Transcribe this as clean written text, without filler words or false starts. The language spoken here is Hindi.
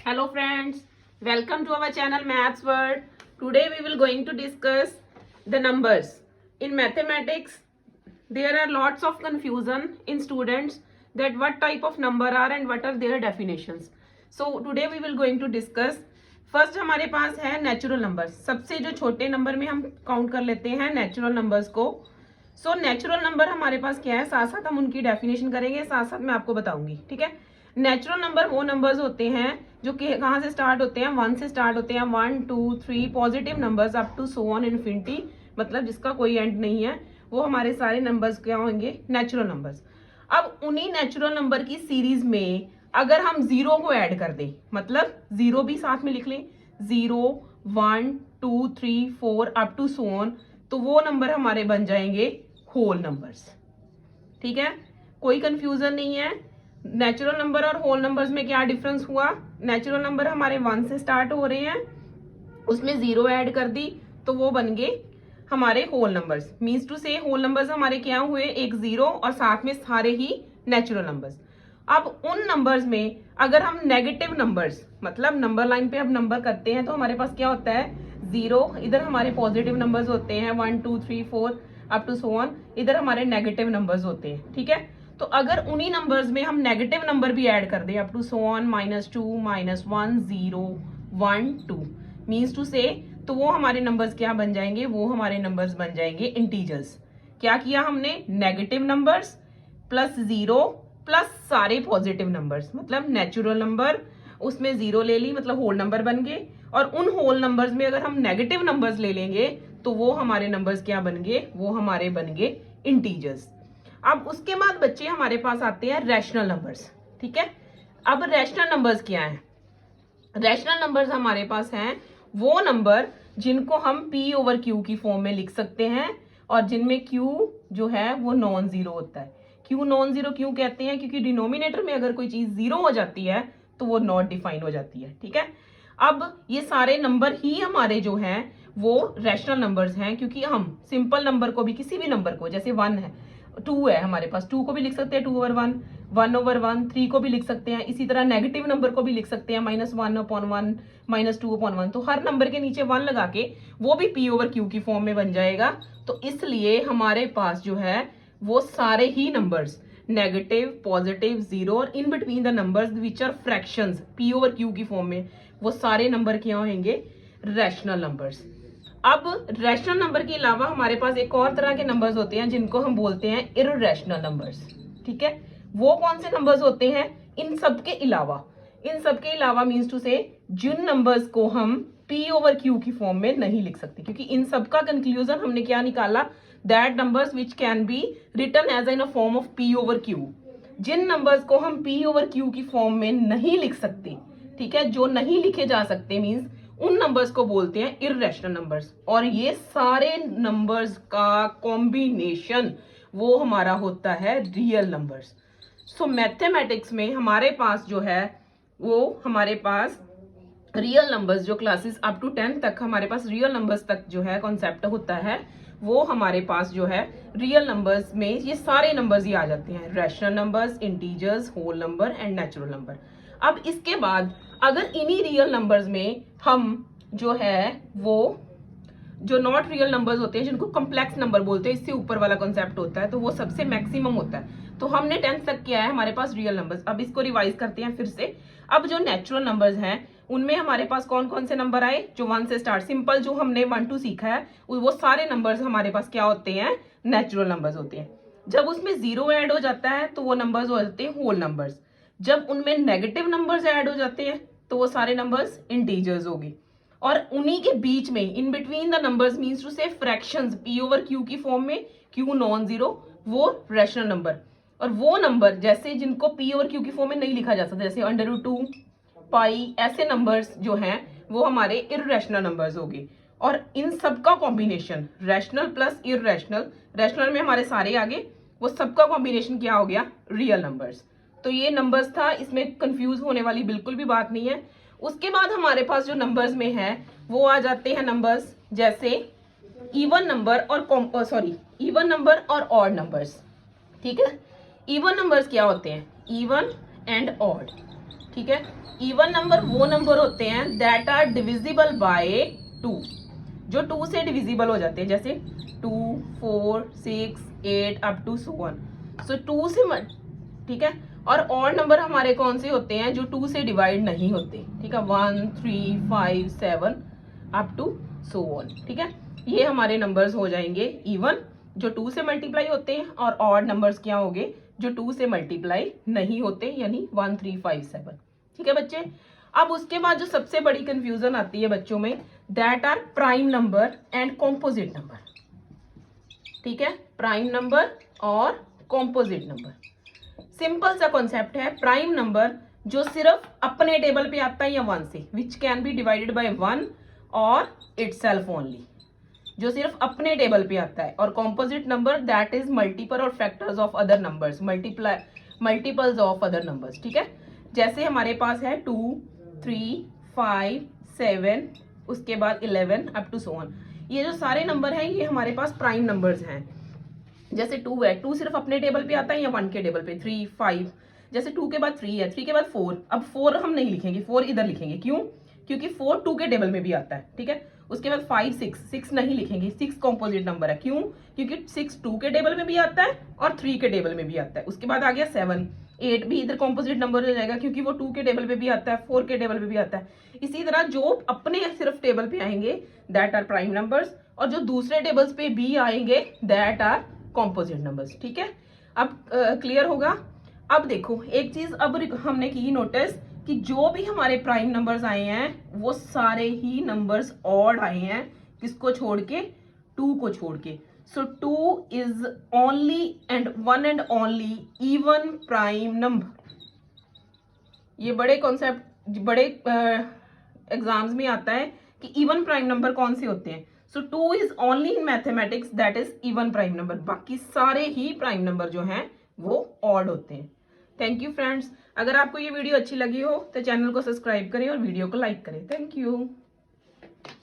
Hello friends, welcome to our channel Maths World. Today we will going to discuss the numbers. In mathematics, there are lots of confusion in students that what type of number are and what are their definitions. So today we will going to discuss. First हमारे पास है नेचुरल नंबर्स. सबसे जो छोटे नंबर में हम काउंट कर लेते हैं नेचुरल नंबर्स को. सो नेचुरल नंबर हमारे पास क्या है, साथ साथ हम उनकी डेफिनेशन करेंगे, साथ साथ मैं आपको बताऊंगी. ठीक है. नेचुरल नंबर वो नंबर्स होते हैं जो कि कहाँ से स्टार्ट होते हैं, 1 से स्टार्ट होते हैं. 1 2 3 positive numbers up to so on infinity, मतलब जिसका कोई एंड नहीं है, वो हमारे सारे नंबर्स क्या होंगे, नेचुरल नंबर्स. अब उन्हीं नेचुरल नंबर की सीरीज में अगर हम जीरो को ऐड कर दें, मतलब जीरो भी साथ में लिख लें, 0 1 2 3 4 अप टू सो ऑन, तो वो नंबर हमारे बन जाएंगे होल नंबर्स. ठीक है, कोई कंफ्यूजन नहीं है. नेचुरल नंबर और होल नंबर्स में क्या डिफरेंस हुआ, नेचुरल नंबर हमारे 1 से स्टार्ट हो रहे हैं, उसमें जीरो ऐड कर दी तो वो बन गए हमारे होल नंबर्स. मीन्स टू से होल नंबर्स हमारे क्या हुए, एक जीरो और साथ में सारे ही नेचुरल नंबर्स. अब उन नंबर्स में अगर हम नेगेटिव नंबर्स, मतलब नंबर लाइन पे अब नंबर करते हैं, तो हमारे पास क्या होता है, जीरो. इधर हमारे पॉजिटिव नंबर्स होते हैं 1 2 3 4 अप टू सो ऑन, इधर हमारे नेगेटिव नंबर्स होते हैं. ठीक है, तो अगर उन्हीं नंबर्स में हम नेगेटिव नंबर भी ऐड कर दें up to so on -2 -1 0 1 2, means to say, तो वो हमारे नंबर्स क्या बन जाएंगे, वो हमारे नंबर्स बन जाएंगे इंटीजर्स. क्या किया हमने, negative numbers plus zero plus सारे पॉजिटिव नंबर्स, मतलब नेचुरल नंबर, उसमें जीरो ले ली, मतलब होल नंबर बन गए. और उन होल नंबर्स में अगर हम नेगेटिव नंबर्स ले लेंगे तो वो हमारे नंबर्स क्या बन गए, वो हमारे बन गए इंटीजर्स. अब उसके बाद बच्चे हमारे पास आते हैं रैशनल नंबर्स. ठीक है, अब रैशनल नंबर्स क्या है, रैशनल नंबर्स हमारे पास हैं वो नंबर जिनको हम p ओवर q की फॉर्म में लिख सकते हैं, और जिनमें q जो है वो नॉन जीरो होता है. q नॉन जीरो क्यों कहते हैं, क्योंकि डिनोमिनेटर में अगर कोई चीज जीरो हो जाती है तो वो नॉट डिफाइन हो जाती है. ठीक है, अब ये सारे नंबर ही हमारे जो हैं वो रैशनल नंबर्स हैं, क्योंकि हम सिंपल नंबर को भी, किसी भी नंबर को, जैसे 1 है, 2 है हमारे पास, 2 को भी लिख सकते हैं 2 ओवर 1, 1 ओवर 1, 3 को भी लिख सकते हैं. इसी तरह नेगेटिव नंबर को भी लिख सकते हैं -1/1 -2/1. तो हर नंबर के नीचे 1 लगा के वो भी p ओवर q की फॉर्म में बन जाएगा. तो इसलिए हमारे पास जो है वो सारे ही नंबर्स नेगेटिव, पॉजिटिव, जीरो और in between the numbers which are fractions p over q की फॉर्म में, वो सारे नंबर क्या होंगे, रैशनल नंबर्स. अब रैशनल नंबर के अलावा हमारे पास एक और तरह के नंबर्स होते हैं जिनको हम बोलते हैं इररेशनल नंबर्स. ठीक है, वो कौन से नंबर्स होते हैं, इन सब के अलावा, इन सब के अलावा मीन्स टू से जिन नंबर्स को हम p ओवर q की फॉर्म में नहीं लिख सकते, क्योंकि इन सब का कंक्लूजन हमने क्या निकाला, that numbers which can be written as in a form of p over q. जिन नंबर्स को हम p ओवर q की फॉर्म में नहीं लिख सकते, ठीक है, जो नहीं लिखे जा सकते, मीन्स उन नंबर्स को बोलते हैं इररेशनल नंबर्स. और ये सारे नंबर्स का कॉम्बिनेशन वो हमारा होता है रियल नंबर्स. सो मैथमेटिक्स में हमारे पास जो है वो हमारे पास रियल नंबर्स, जो क्लासेस अप टू 10 तक हमारे पास रियल नंबर्स तक जो है कॉन्सेप्ट होता है, वो हमारे पास जो है रियल नंबर्स में ये सारे नंबर्स ही आ जाते हैं, rational numbers, integers, whole number and natural number. अब इसके बाद अगर इन्हीं रियल नंबर्स में हम जो है वो जो नॉट रियल नंबर्स होते हैं, जिनको कॉम्प्लेक्स नंबर बोलते हैं, इससे ऊपर वाला कॉन्सेप्ट होता है, तो वो सबसे मैक्सिमम होता है. तो हमने 10 तक किया है हमारे पास रियल नंबर्स. अब इसको रिवाइज करते हैं फिर से. अब जो नेचुरल नंबर्स हैं उनमें हमारे पास कौन कौन से नंबर आए, जो 1 से स्टार्ट, सिंपल जो हमने 1 2 सीखा है, वो सारे नंबर्स हमारे पास क्या होते हैं, नेचुरल नंबर्स होते हैं. जब उसमें जीरो ऐड हो जाता है तो वो नंबर्स हो जाते हैं होल नंबर्स. जब उनमें नेगेटिव नंबर्स ऐड हो जाते हैं तो वो सारे नंबर्स इंटीजर्स होगी. और उन्हीं के बीच में in between the numbers means to say fractions p over q की फॉर्म में, q नॉन जीरो, वो रैशनल नंबर. और वो नंबर जैसे जिनको p ओवर q की फॉर्म में नहीं लिखा जा सकता, जैसे √2 पाई, ऐसे नंबर्स जो हैं वो हमारे इररेशनल नंबर्स होंगे. और इन सब का combination rational plus irrational, rational में हमारे सारे आगे, वो सबका कॉम्बिनेशन क्या हो गया, रियल नंबर्स. तो ये नंबर्स था, इसमें कंफ्यूज होने वाली बिल्कुल भी बात नहीं है. उसके बाद हमारे पास जो नंबर्स में है वो आ जाते हैं नंबर्स जैसे इवन नंबर और इवन नंबर और ऑड नंबर्स. ठीक है, इवन नंबर्स क्या होते हैं, इवन एंड ऑड. ठीक है। इवन नंबर वो नंबर होते हैं दैट आर डिविजिबल बाय 2, जो 2 से डिविजिबल हो जाते हैं, जैसे 2, 4, 6, 8 अप टू सो ऑन। सो 2 से ठीक है। और ऑड नंबर हमारे कौन से होते हैं, जो 2 से डिवाइड नहीं होते, ठीक है, 1, 3, 5, 7 अप टू सो ऑन, ठीक है। ये हमारे नंबर्स हो जाएंगे इवन, जो 2 से मल्टीप्लाई होते हैं, और ऑड नंबर्स क्या होंगे, जो 2 से मल्टीप्लाई नहीं होते, यानी 1, 3, 5, 7, ठीक है बच्चे। अब उसके बाद जो सबसे बड़ी कंफ्यूजन आती है बच्चों में, that are prime number and composite number, ठीक है, प्राइम नंबर और कॉम्पोजिट नंबर। सिंपल सा कॉन्सेप्ट है, प्राइम नंबर जो सिर्फ अपने टेबल पे आता है या 1 से, विच कैन बी डिवाइडेड बाय 1 और इटसेल्फ ओनली, जो सिर्फ अपने टेबल पे आता है। और composite number that is multiple और factors of other numbers, multiples of other numbers, ठीक है। जैसे हमारे पास है 2, 3, 5, 7, उसके बाद 11 अप टू सो ऑन। ये जो सारे नंबर हैं ये हमारे पास प्राइम नंबर्स हैं। जैसे 2 है, 2 सिर्फ अपने टेबल पे आता है या 1 के टेबल पे, 3, 5, जैसे 2 के बाद 3 है, 3 के बाद 4, अब 4 हम नहीं लिखेंगे, 4 इधर लिखेंगे, क्यों, क्योंकि 4 2 के टेबल में भी आता है, ठीक है। उसके बाद 5, 6 नहीं लिखेंगे, 6 कॉम्पोजिट नंबर है, क्यों, क्योंकि 6 2 के टेबल में भी आता है और 3 के टेबल में भी आता है। उसके बाद आ गया 7, 8 भी इधर कॉम्पोजिट नंबर हो जाएगा, क्योंकि वो 2 के टेबल पे भी आता है, 4 के टेबल पे भी आता है। इसी तरह जो अपने सिर्फ टेबल पे आएंगे दैट आर प्राइम नंबर्स, और जो दूसरे टेबल्स पे भी आएंगे दैट आर कॉम्पोजिट नंबर्स, ठीक है। अब क्लियर होगा। अब देखो एक चीज अब हमने की नोटिस कि जो भी हमारे प्राइम नंबर्स आए हैं वो सारे ही नंबर्स ऑड आए हैं, किसको छोड़ के, 2 को छोड़ के। सो 2 is only and one and only even prime number. ये बड़े कॉन्सेप्ट, बड़े एग्जाम्स में आता है कि इवन प्राइम नंबर कौन से होते हैं। सो 2 is only in mathematics that is even prime number, बाकी सारे ही प्राइम नंबर जो हैं वो ऑड होते हैं। थैंक यू फ्रेंड्स, अगर आपको ये वीडियो अच्छी लगी हो तो चैनल को सब्सक्राइब करें और वीडियो को लाइक करें। Thank you.